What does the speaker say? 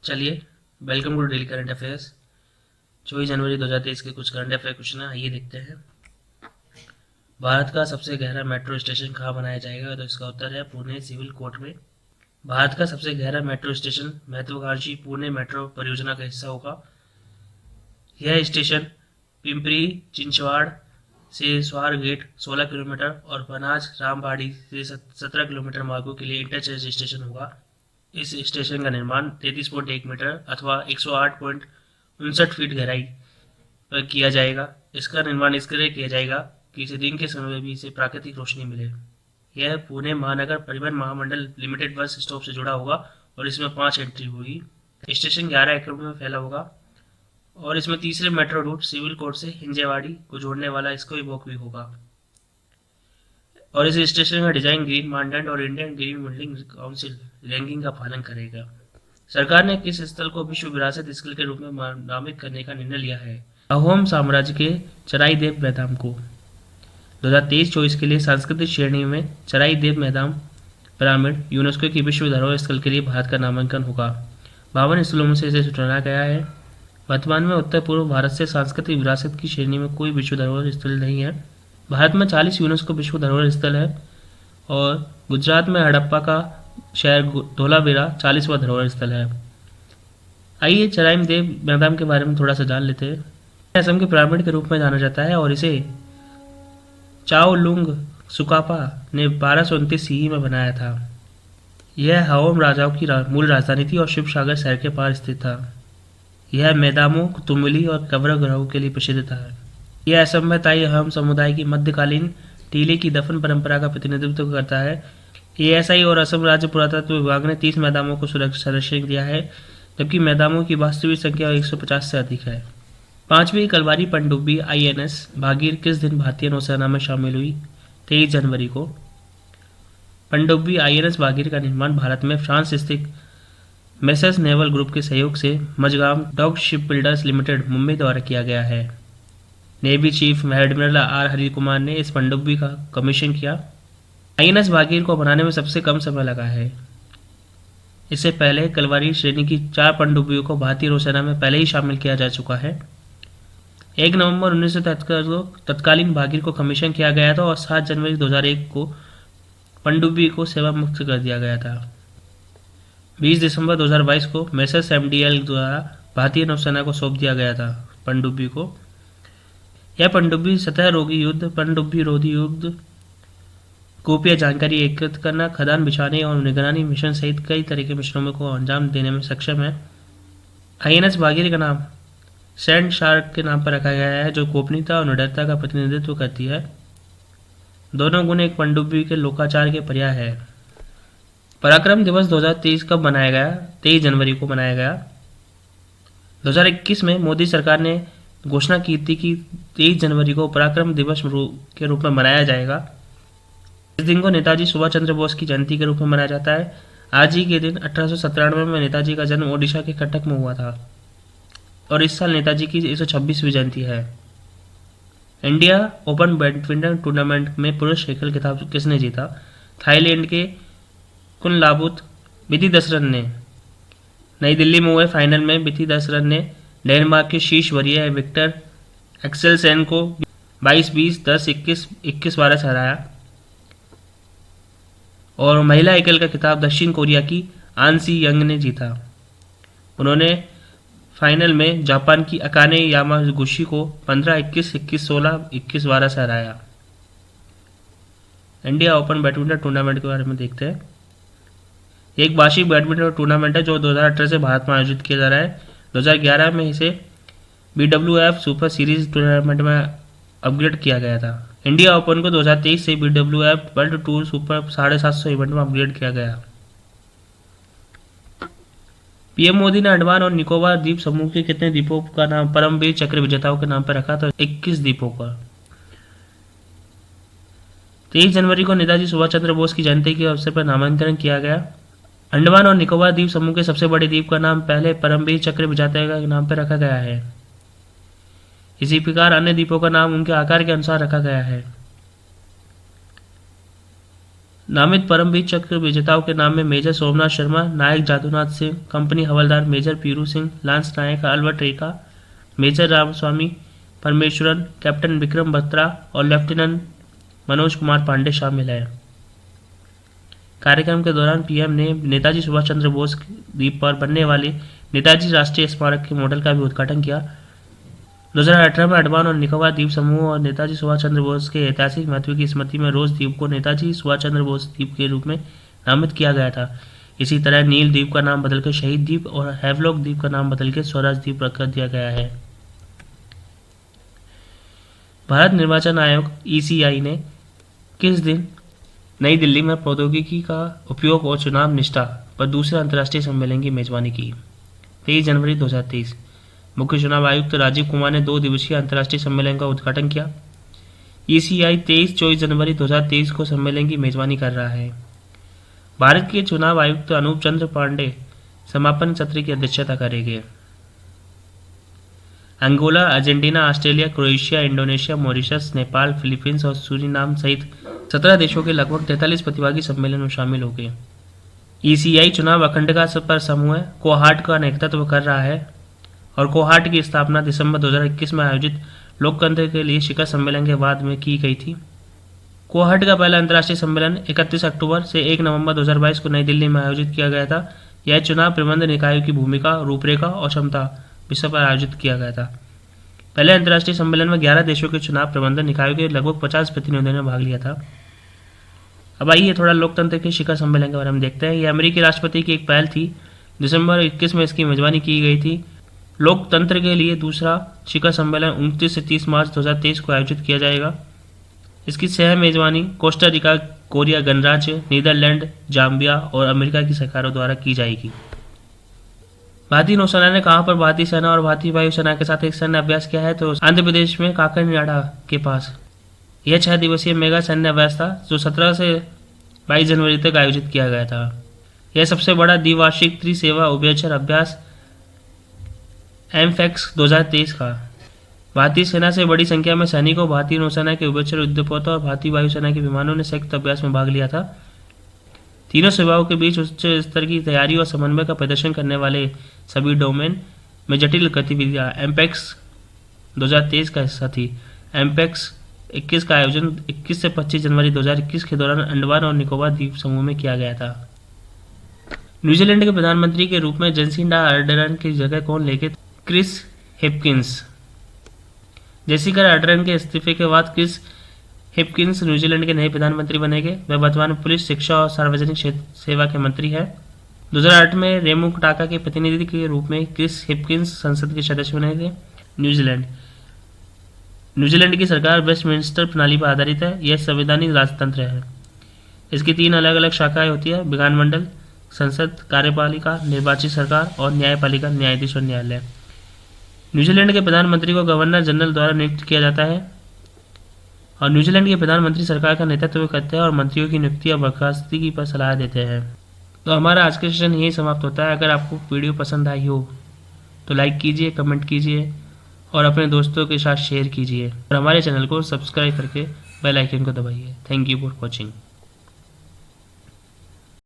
चलिए, welcome to daily current affairs. 24 जनवरी 2023 के कुछ करंट अफेयर क्वेश्चन है, आइए देखते हैं। भारत का सबसे गहरा मेट्रो स्टेशन कहाँ बनाया जाएगा? तो इसका उत्तर है पुणे सिविल कोर्ट में। भारत का सबसे गहरा मेट्रो स्टेशन महत्वाकांक्षी पुणे मेट्रो परियोजना का हिस्सा होगा। यह स्टेशन पिंपरी चिंचवाड़ से स्वारगेट 16 किलोमीटर और बनास रामबाड़ी से 17 किलोमीटर मार्गों के लिए इंटरचेंज स्टेशन होगा। इस स्टेशन का निर्माण 33.1 मीटर अथवा 108.59 फीट गहराई पर किया जाएगा। इसका निर्माण इसके लिए किया जाएगा कि इसे दिन के समय में भी इसे प्राकृतिक रोशनी मिले। यह पुणे महानगर परिवहन महामंडल लिमिटेड बस स्टॉप से जुड़ा होगा और इसमें 5 एंट्री होगी। स्टेशन 11 एकड़ में फैला होगा और इसमें तीसरे मेट्रो रूट सिविल कोर्ट से हिंजेवाड़ी को जोड़ने वाला इसको भी होगा। और इस स्टेशन का डिजाइन ग्रीन मानदंड और Indian green building council ranking का पालन करेगा। सरकार ने किस स्थल को विश्व विरासत स्थल के रूप में नामित करने का निर्णय लिया है? अहोम साम्राज्य के चराई देव मैदान को 2023-24 के लिए सांस्कृतिक श्रेणी में चराई देव मैदान पिरामिड यूनेस्को की विश्व धरोहर स्थल के लिए भारत का नामांकन होगा। 52 स्थलों में से इसे चुना गया है। वर्तमान में उत्तर पूर्व भारत से सांस्कृतिक विरासत की श्रेणी में कोई विश्व धरोहर स्थल नहीं है। भारत में 40 यूनेस्को विश्व धरोहर स्थल है और गुजरात में हड़प्पा का शहर धोलावीरा 40वां धरोहर स्थल है। आइए चराई देव मैदान के बारे में थोड़ा सा जान लेते हैं। असम के पिरामिड के रूप में जाना जाता है और इसे चाओ लुंग सुकापा ने 1229 सीई में बनाया था। यह हाओम राजाओं की मूल राजधानी थी और शिव सागर शहर के पार स्थित था। यह मैदामों तुमिली और कव्र ग्रहों के लिए प्रसिद्ध था। यह असम में ताई अहम समुदाय की मध्यकालीन टीले की दफन परंपरा का प्रतिनिधित्व करता है। एएसआई और असम राज्य पुरातत्व विभाग ने 30 मैदानों को संरक्षण दिया है, जबकि मैदानों की वास्तविक संख्या 150 से अधिक है। 5वीं कलवारी पनडुब्बी आईएनएस भागीर किस दिन भारतीय नौसेना में शामिल हुई? 23 जनवरी को। पनडुब्बी आईएनएस भागीर का निर्माण भारत में फ्रांस स्थित मेसर्स नेवल ग्रुप के सहयोग से Mazagon dock ship builders limited Mumbai द्वारा किया गया है। Navy chief admiral R Hari Kumar ने इस पनडुब्बी का कमीशन किया। आईएनएस भागीर को बनाने में सबसे कम समय लगा है। इससे पहले कलवारी श्रेणी की 4 पनडुब्बियों को भारतीय नौसेना में पहले ही शामिल किया जा चुका है। 1 नवंबर 1973 को तत्कालीन भागीर को कमीशन किया गया था और 7 जनवरी 2001 को पनडुब्बी को सेवा मुक्त कर दिया गया था। 20 दिसंबर 2022 को मेसर्स एमडीएल द्वारा भारतीय नौसेना को सौंप दिया गया था पनडुब्बी को। यह पनडुब्बी सतह रोगी युद्ध, पनडुब्बी रोधी युद्ध, गोपनीय जानकारी एकत्रित करना, खदान बिछाने और निगरानी मिशन सहित कई तरह के मिशनों को अंजाम देने में सक्षम है। आईएनएस भागीर का नाम सैंड शार्क के नाम पर रखा गया है, जो गोपनीयता और निडरता का प्रतिनिधित्व करती है। दोनों गुण एक पनडुब्बी के लोकाचार के पर्याय है। पराक्रम दिवस 2023 कब मनाया गया? 23 जनवरी को मनाया गया। 2021 में मोदी सरकार ने घोषणा की थी कि 23 जनवरी को पराक्रम दिवस के रूप में मनाया जाएगा। इस दिन को नेताजी सुभाष चंद्र बोस की जयंती के रूप में मनाया जाता है। आज ही के दिन 1897 में नेताजी का जन्म ओडिशा के कटक में हुआ था और इस साल नेताजी की 126वीं जयंती है। इंडिया ओपन बैडमिंटन टूर्नामेंट में पुरुष एकल खिताब किसने जीता? थाईलैंड के कुनलाबुत बिथी दसरन ने। नई दिल्ली में हुए फाइनल में बिथी दसरन ने डेनमार्क के शीर्ष वरीय विक्टर एक्सेलसेन को 22-20, 10-21, 21-12 से हराया। और महिला एकल का खिताब दक्षिण कोरिया की आन सी यंग ने जीता। उन्होंने फाइनल में जापान की अकाने यामागुची को 15-21, 21-16, 21-12 से हराया। इंडिया ओपन बैडमिंटन टूर्नामेंट के बारे में देखते हैं। एक वार्षिक बैडमिंटन टूर्नामेंट है जो 2018 से भारत में आयोजित किया जा रहा है। 2011 में इसे BWF सुपर सीरीज टूर्नामेंट में अपग्रेड किया गया था। इंडिया ओपन को 2023 से BWF world tour super 750 event में अपग्रेड किया गया। पीएम मोदी ने अंडमान और निकोबार द्वीप समूह के कितने द्वीपों का नाम परमवीर चक्र विजेताओं के नाम पर रखा? तो 21 द्वीपों का। 23 जनवरी को नेताजी सुभाष चंद्र बोस की जयंती के अवसर पर नामांकन किया गया। अंडमान और निकोबार द्वीप समूह के सबसे बड़े द्वीप का नाम पहले परमवीर चक्र विजेता के नाम पर रखा गया है। इसी प्रकार अन्य द्वीपों का नाम उनके आकार के अनुसार रखा गया है। नामित परमवीर चक्र विजेताओं के नाम में मेजर सोमनाथ शर्मा, नायक जादूनाथ सिंह, कंपनी हवलदार मेजर पीरू सिंह, लांस नायक अल्बर्ट रेखा, मेजर रामस्वामी परमेश्वरन, कैप्टन विक्रम बत्रा और लेफ्टिनेंट मनोज कुमार पांडे शामिल है। कार्यक्रम के दौरान पीएम ने नेताजी सुभाष चंद्र बोस द्वीप पर बनने वाले नेताजी राष्ट्रीय स्मारक के मॉडल का भी उद्घाटन किया। 2018 में अंडमान और निकोबार द्वीप समूह और नेताजी सुभाष चंद्र बोस के ऐतिहासिक महत्व की स्मृति में रोज द्वीप को नेताजी सुभाष चंद्र बोस द्वीप के रूप में नामित किया गया था। इसी तरह नील द्वीप का नाम बदलकर शहीद द्वीप और हैवलॉक द्वीप का नाम बदलकर स्वराज द्वीप रख दिया गया है। भारत निर्वाचन आयोग (ECI) ने किस दिन नई दिल्ली में प्रौद्योगिकी का उपयोग और चुनाव निष्ठा पर दूसरे अंतर्राष्ट्रीय सम्मेलन की मेजबानी की? 23 जनवरी 2023। मुख्य चुनाव आयुक्त राजीव कुमार ने 2 दिवसीय अंतर्राष्ट्रीय सम्मेलन का उद्घाटन किया। ECI 23-24 जनवरी 2023 को सम्मेलन की मेजबानी कर रहा है। भारत के चुनाव आयुक्त अनूप चंद्र पांडे समापन सत्र की अध्यक्षता करेंगे। Angola, Argentina, Australia, Croatia, Indonesia, Mauritius, Nepal, Philippines और सूरीनाम सहित 17 देशों के लगभग 43 प्रतिभागी सम्मेलन में शामिल हो गए। ECI चुनाव अखंडता पर समूह कोहाट का नेतृत्व कर रहा है और कोहाट की स्थापना दिसंबर 2021 में आयोजित लोकतंत्र के लिए शिखर सम्मेलन के बाद में की गई थी। कोहाट का पहला अंतर्राष्ट्रीय सम्मेलन 31 अक्टूबर से 1 नवंबर 2022 को नई दिल्ली में आयोजित किया गया था। यह चुनाव प्रबंधन निकायों की भूमिका, रूपरेखा और क्षमता विषय पर आयोजित किया गया था। पहले अंतर्राष्ट्रीय सम्मेलन में 11 देशों के चुनाव प्रबंधन निकायों के लगभग 50 प्रतिनिधियों ने भाग लिया था। अब आइए थोड़ा लोकतंत्र के शिखर सम्मेलन के बारे में देखते हैं। यह अमेरिकी राष्ट्रपति की एक पहल थी। दिसंबर 21 में इसकी मेजबानी की गई थी। लोकतंत्र के लिए दूसरा शिखर सम्मेलन 29 से 30 मार्च 2023 को आयोजित किया जाएगा। इसकी सह मेजबानी कोस्टा रिका, कोरिया गणराज्य, नीदरलैंड, जाम्बिया और अमेरिका की सरकारों द्वारा की जाएगी। भारतीय नौसेना ने कहां पर भारतीय सेना और भारतीय वायुसेना के साथ एक सैन्य अभ्यास किया है? तो आंध्र प्रदेश में काकीनाडा के पास। यह 6 दिवसीय मेगा सैन्य अभ्यास था जो 17 से 22 जनवरी तक आयोजित किया गया था। यह सबसे बड़ा द्विवार्षिक त्रिसेवा उभयचर अभ्यास एमफेक्स 2023 का। भारतीय सेना से बड़ी संख्या में सैनिकों, भारतीय नौसेना के उभयचर युद्धपोतों और भारतीय वायुसेना के विमानों ने संयुक्त अभ्यास में भाग लिया था। तीनों सेवाओं के बीच उच्च स्तर की तैयारी और समन्वय का प्रदर्शन करने वाले सभी डोमेन में जटिल गतिविधियां एमपेक्स 2023 का हिस्सा थी। एमपेक्स 21 का आयोजन 21 से 25 जनवरी 2021 के दौरान अंडमान और निकोबार द्वीप समूह में किया गया था। न्यूजीलैंड के प्रधानमंत्री के रूप में जेसिंडा आर्डर्न की जगह कौन लेंगे? Chris Hipkins. जेसिका आर्डर्न के इस्तीफे के बाद क्रिस हिपकिंस न्यूजीलैंड के नए प्रधानमंत्री बनेंगे। वह वर्तमान में पुलिस, शिक्षा और सार्वजनिक सेवा के मंत्री हैं। 2008 में रेमू टाका के प्रतिनिधि के रूप में क्रिस हिपकिंस संसद के सदस्य बने थे। न्यूजीलैंड की सरकार वेस्टमिंस्टर प्रणाली पर आधारित है। यह संवैधानिक राजतंत्र है। इसकी 3 अलग अलग शाखाएं होती है: विधानमंडल, संसद, कार्यपालिका, निर्वाचित सरकार और न्यायपालिका, न्यायाधीश और न्यायालय। न्यूजीलैंड के प्रधानमंत्री को गवर्नर जनरल द्वारा नियुक्त किया जाता है और न्यूजीलैंड के प्रधानमंत्री सरकार का नेतृत्व करते हैं और मंत्रियों की नियुक्ति और बर्खास्तगी पर सलाह देते हैं। तो हमारा आज का सेशन यही समाप्त होता है। अगर आपको वीडियो पसंद आई हो तो लाइक कीजिए, कमेंट कीजिए और अपने दोस्तों के साथ शेयर कीजिए और हमारे चैनल को सब्सक्राइब करके बेल आइकन को दबाइए। Thank you for watching.